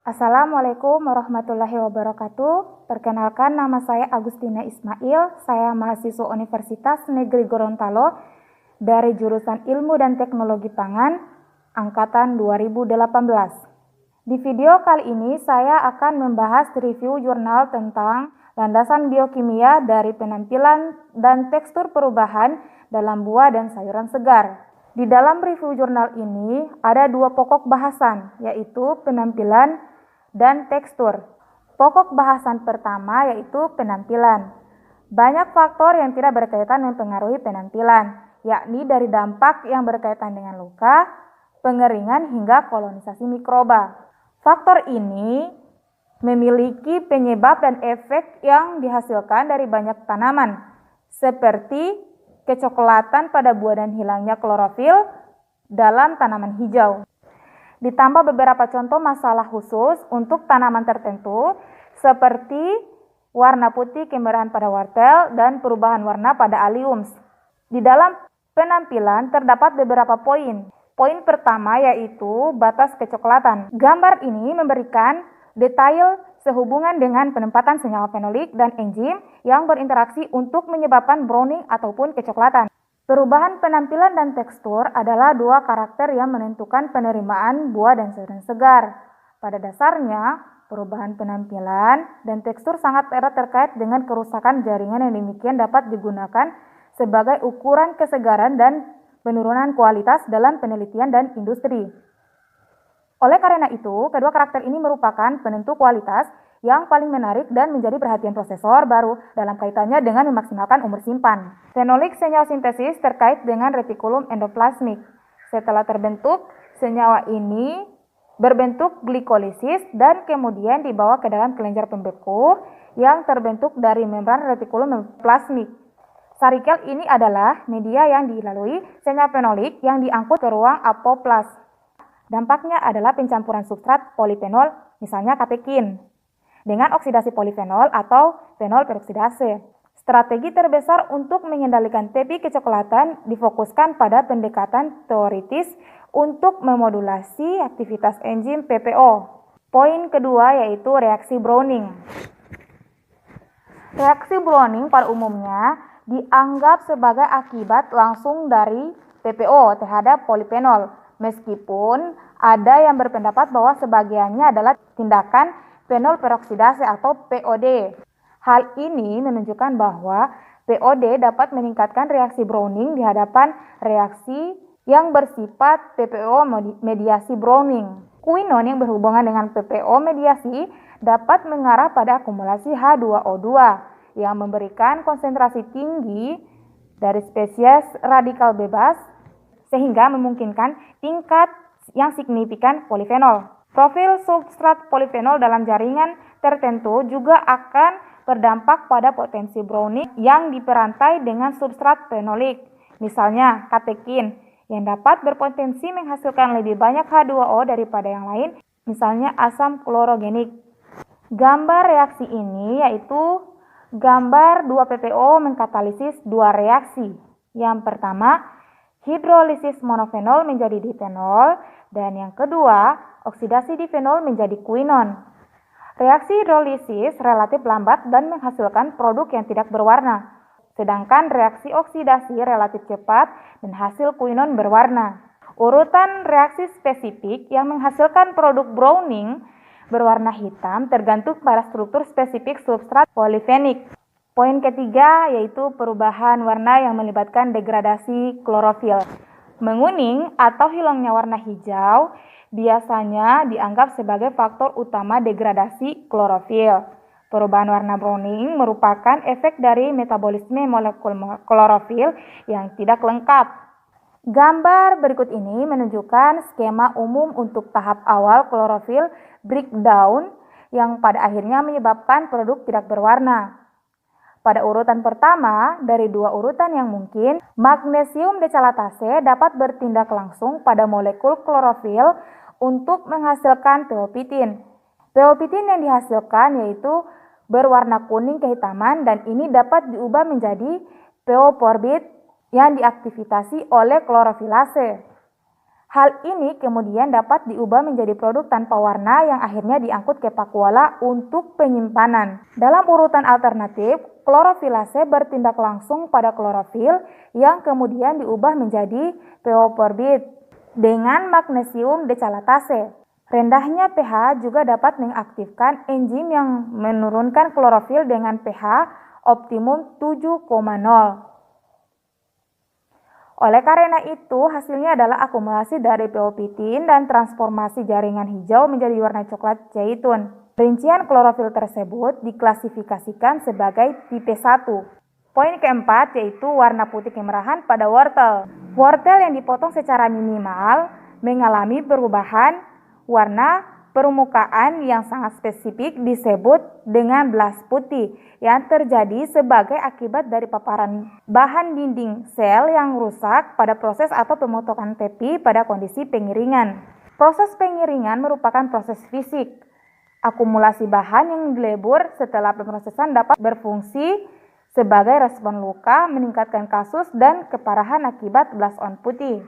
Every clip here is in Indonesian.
Assalamualaikum warahmatullahi wabarakatuh. Perkenalkan, nama saya Agustina Ismail. Saya mahasiswa Universitas Negeri Gorontalo dari jurusan Ilmu dan Teknologi Pangan, angkatan 2018. Di video kali ini saya akan membahas review jurnal tentang landasan biokimia dari penampilan dan tekstur perubahan dalam buah dan sayuran segar. Di dalam review jurnal ini ada dua pokok bahasan, yaitu penampilan dan tekstur. Pokok bahasan pertama yaitu penampilan. Banyak faktor yang tidak berkaitan mempengaruhi penampilan, yakni dari dampak yang berkaitan dengan luka, pengeringan hingga kolonisasi mikroba. Faktor ini memiliki penyebab dan efek yang dihasilkan dari banyak tanaman, seperti kecoklatan pada buah dan hilangnya klorofil dalam tanaman hijau. Ditambah beberapa contoh masalah khusus untuk tanaman tertentu seperti warna putih kemerahan pada wortel dan perubahan warna pada alliums. Di dalam penampilan terdapat beberapa poin. Poin pertama yaitu batas kecoklatan. Gambar ini memberikan detail sehubungan dengan penempatan senyawa fenolik dan enzim yang berinteraksi untuk menyebabkan browning ataupun kecoklatan. Perubahan penampilan dan tekstur adalah dua karakter yang menentukan penerimaan buah dan sayuran segar. Pada dasarnya, perubahan penampilan dan tekstur sangat erat terkait dengan kerusakan jaringan yang demikian dapat digunakan sebagai ukuran kesegaran dan penurunan kualitas dalam penelitian dan industri. Oleh karena itu, kedua karakter ini merupakan penentu kualitas yang paling menarik dan menjadi perhatian prosesor baru dalam kaitannya dengan memaksimalkan umur simpan. Fenolik senyawa sintesis terkait dengan retikulum endoplasmik. Setelah terbentuk, senyawa ini berbentuk glikolisis dan kemudian dibawa ke dalam kelenjar pembeku yang terbentuk dari membran retikulum endoplasmik. Sarikel ini adalah media yang dilalui senyawa fenolik yang diangkut ke ruang apoplas. Dampaknya adalah pencampuran substrat polifenol, misalnya katekin, dengan oksidasi polifenol atau fenol peroksidase. Strategi terbesar untuk mengendalikan tepi kecoklatan difokuskan pada pendekatan teoritis untuk memodulasi aktivitas enzim PPO. Poin kedua yaitu reaksi Browning. Reaksi Browning pada umumnya dianggap sebagai akibat langsung dari PPO terhadap polifenol, meskipun ada yang berpendapat bahwa sebagiannya adalah tindakan fenol peroksidase atau POD. Hal ini menunjukkan bahwa POD dapat meningkatkan reaksi Browning di hadapan reaksi yang bersifat PPO mediasi Browning. Quinon yang berhubungan dengan PPO mediasi dapat mengarah pada akumulasi H2O2 yang memberikan konsentrasi tinggi dari spesies radikal bebas sehingga memungkinkan tingkat yang signifikan polifenol. Profil substrat polifenol dalam jaringan tertentu juga akan berdampak pada potensi Browning yang diperantai dengan substrat fenolik, misalnya katekin, yang dapat berpotensi menghasilkan lebih banyak H2O daripada yang lain, misalnya asam klorogenik. Gambar reaksi ini yaitu gambar 2-PPO mengkatalisis dua reaksi. Yang pertama, hidrolisis monofenol menjadi difenol, dan yang kedua, oksidasi difenol menjadi quinon. Reaksi hidrolisis relatif lambat dan menghasilkan produk yang tidak berwarna, sedangkan reaksi oksidasi relatif cepat dan hasil quinon berwarna. Urutan reaksi spesifik yang menghasilkan produk Browning berwarna hitam tergantung pada struktur spesifik substrat polifenik. Poin ketiga yaitu perubahan warna yang melibatkan degradasi klorofil. Menguning atau hilangnya warna hijau biasanya dianggap sebagai faktor utama degradasi klorofil. Perubahan warna Browning merupakan efek dari metabolisme molekul klorofil yang tidak lengkap. Gambar berikut ini menunjukkan skema umum untuk tahap awal klorofil breakdown yang pada akhirnya menyebabkan produk tidak berwarna. Pada urutan pertama, dari dua urutan yang mungkin, magnesium decalatase dapat bertindak langsung pada molekul klorofil untuk menghasilkan peopitin. Peopitin yang dihasilkan yaitu berwarna kuning kehitaman dan ini dapat diubah menjadi peoporbit yang diaktifasi oleh klorofilase. Hal ini kemudian dapat diubah menjadi produk tanpa warna yang akhirnya diangkut ke pakuala untuk penyimpanan. Dalam urutan alternatif, klorofilase bertindak langsung pada klorofil yang kemudian diubah menjadi peoporbit dengan magnesium decalatase. Rendahnya pH juga dapat mengaktifkan enzim yang menurunkan klorofil dengan pH optimum 7,0. Oleh karena itu, hasilnya adalah akumulasi dari peopitin dan transformasi jaringan hijau menjadi warna coklat zaitun. Rincian klorofil tersebut diklasifikasikan sebagai tipe 1. Poin keempat yaitu warna putih kemerahan pada wortel. Wortel yang dipotong secara minimal mengalami perubahan warna permukaan yang sangat spesifik disebut dengan belas putih yang terjadi sebagai akibat dari paparan bahan dinding sel yang rusak pada proses atau pemotongan tepi pada kondisi pengiringan. Proses pengiringan merupakan proses fisik. Akumulasi bahan yang dilebur setelah pemrosesan dapat berfungsi sebagai respon luka, meningkatkan kasus dan keparahan akibat belas on putih.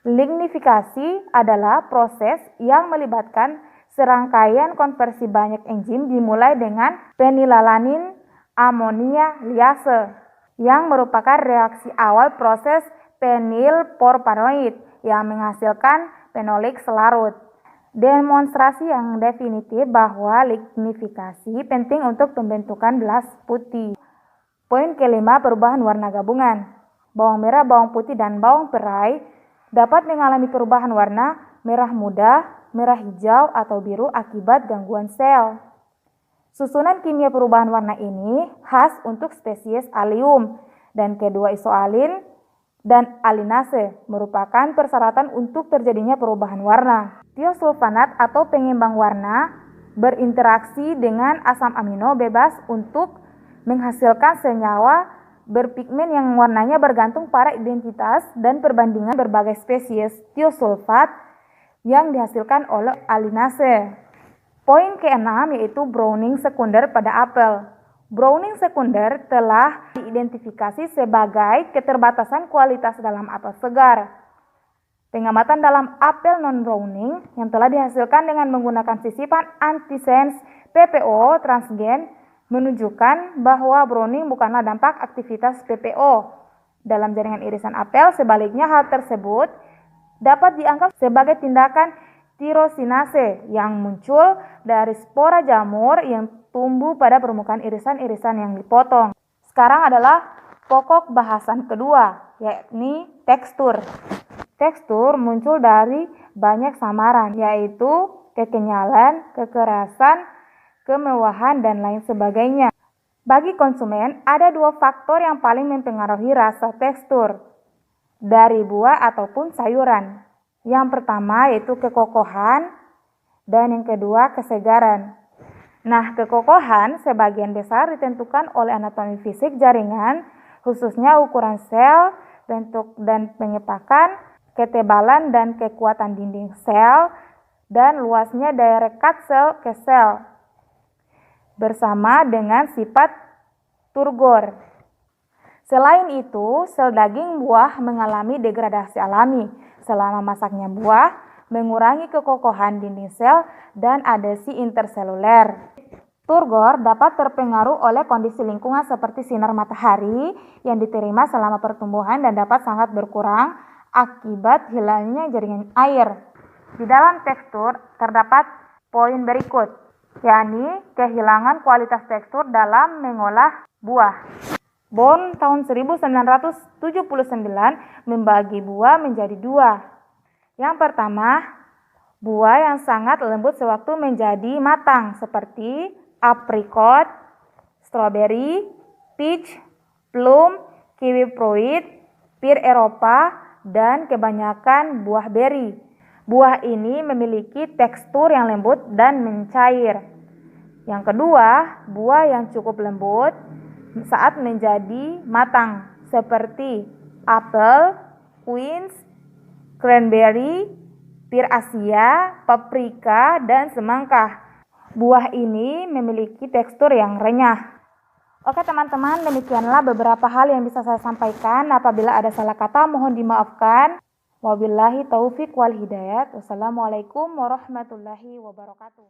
Lignifikasi adalah proses yang melibatkan serangkaian konversi banyak enzim dimulai dengan penilalanin amonia liase yang merupakan reaksi awal proses penilporpanoid yang menghasilkan fenolik selarut. Demonstrasi yang definitif bahwa lignifikasi penting untuk pembentukan belas putih. Poin kelima, perubahan warna gabungan. Bawang merah, bawang putih, dan bawang perai dapat mengalami perubahan warna merah muda, merah hijau, atau biru akibat gangguan sel. Susunan kimia perubahan warna ini khas untuk spesies Allium dan kedua isoalin dan alinase merupakan persyaratan untuk terjadinya perubahan warna. Tiosulfanat atau pengembang warna berinteraksi dengan asam amino bebas untuk menghasilkan senyawa berpigmen yang warnanya bergantung pada identitas dan perbandingan berbagai spesies tiosulfat yang dihasilkan oleh alinase. Poin keenam yaitu browning sekunder pada apel. Browning sekunder telah diidentifikasi sebagai keterbatasan kualitas dalam apel segar. Pengamatan dalam apel non-browning yang telah dihasilkan dengan menggunakan sisipan antisense PPO transgen menunjukkan bahwa browning bukanlah dampak aktivitas PPO dalam jaringan irisan apel. Sebaliknya, hal tersebut dapat dianggap sebagai tindakan tirosinase yang muncul dari spora jamur yang tumbuh pada permukaan irisan-irisan yang dipotong. Sekarang adalah pokok bahasan kedua, yakni tekstur. Tekstur muncul dari banyak samaran, yaitu kekenyalan, kekerasan, kemewahan, dan lain sebagainya. Bagi konsumen, ada dua faktor yang paling mempengaruhi rasa tekstur dari buah ataupun sayuran. Yang pertama yaitu kekokohan dan yang kedua kesegaran. Nah, kekokohan sebagian besar ditentukan oleh anatomi fisik jaringan, khususnya ukuran sel, bentuk dan pengepakan, ketebalan dan kekuatan dinding sel, dan luasnya daya rekat sel ke sel, bersama dengan sifat turgor. Selain itu, sel daging buah mengalami degradasi alami selama masaknya buah, mengurangi kekokohan dinding sel dan adesi interseluler. Turgor dapat terpengaruh oleh kondisi lingkungan seperti sinar matahari yang diterima selama pertumbuhan dan dapat sangat berkurang akibat hilangnya jaringan air. Di dalam tekstur terdapat poin berikut, yakni kehilangan kualitas tekstur dalam mengolah buah. Bond tahun 1979 membagi buah menjadi dua. Yang pertama, buah yang sangat lembut sewaktu menjadi matang seperti aprikot, stroberi, peach, plum, kiwi fruit, pir Eropa, dan kebanyakan buah beri. Buah ini memiliki tekstur yang lembut dan mencair. Yang kedua, buah yang cukup lembut saat menjadi matang seperti apel, quince, cranberry, pir Asia, paprika, dan semangka. Buah ini memiliki tekstur yang renyah. Oke teman-teman, demikianlah beberapa hal yang bisa saya sampaikan. Apabila ada salah kata mohon dimaafkan. Wabillahi taufik wal hidayat. Wassalamualaikum warahmatullahi wabarakatuh.